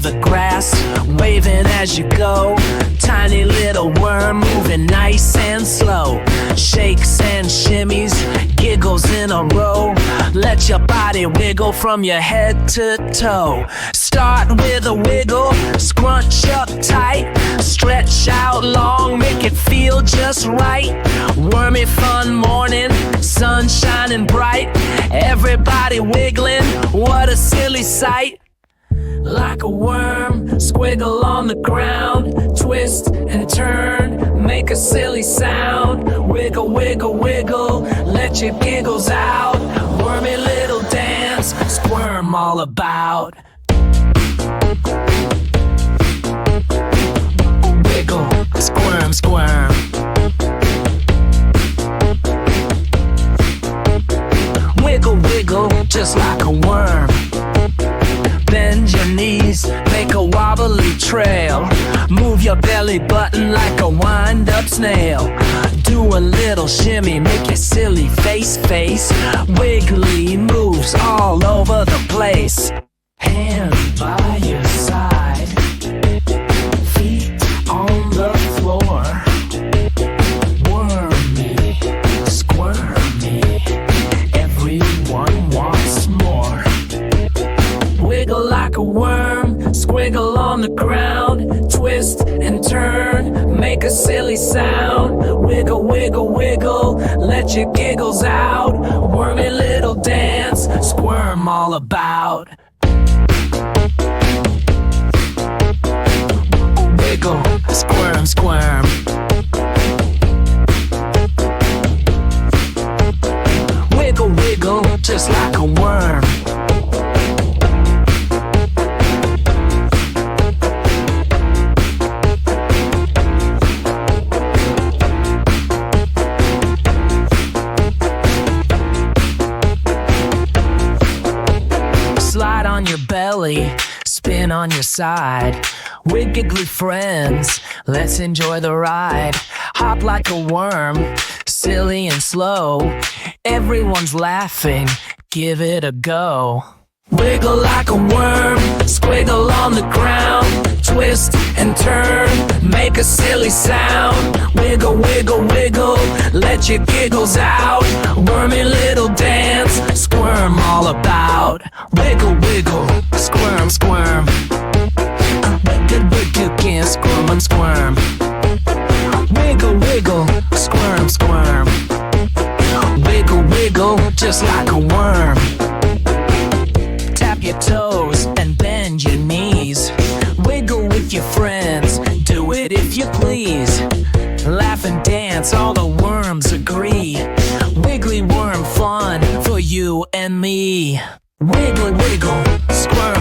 the grass, waving as you go. Tiny little worm moving nice and slow. Shakes and shimmies, giggles in a row. Let your body wiggle from your head to toe. Start with a wiggle, scrunch up tight. Stretch out long, make it feel just right. Wormy fun morning, sun shining bright. Everybody wiggling, what a silly sight. Like a worm, squiggle on the ground. Twist and turn, make a silly sound. Wiggle, wiggle, wiggle, let your giggles out. Wormy little dance, squirm all about. Wiggle, squirm, squirm. Wiggle, wiggle, just like a worm. Bend your knees, make a wobbly trail. Move your belly button like a wind-up snail. Do a little shimmy, make your silly face face. Wiggly moves all over the place. Hands by your side, feet on the floor. Wormy, squirmy, everyone wants more. Wiggle like a worm, squiggle on the ground. Twist and turn, make a silly sound. Wiggle, wiggle, wiggle, let your giggles out. Wormy little dance, squirm all about. Wiggle, squirm, squirm. Wiggle, wiggle, just like a worm. Slide on your belly, spin on your side. With giggly friends, let's enjoy the ride. Hop like a worm, silly and slow. Everyone's laughing, give it a go. Wiggle like a worm, squiggle on the ground. Twist and turn, make a silly sound. Wiggle, wiggle, wiggle, let your giggles out. Wormy little dance, squirm all about. Wiggle, wiggle, squirm, squirm. Wiggle, wiggle, can't squirm and squirm. Wiggle, wiggle, squirm, squirm. Wiggle, wiggle, just like a worm. Tap your toes and bend your knees. Wiggle with your friends, do it if you please. Laugh and dance, all the worms agree. Wiggly worm fun for you and me. Wiggle, wiggle, squirm.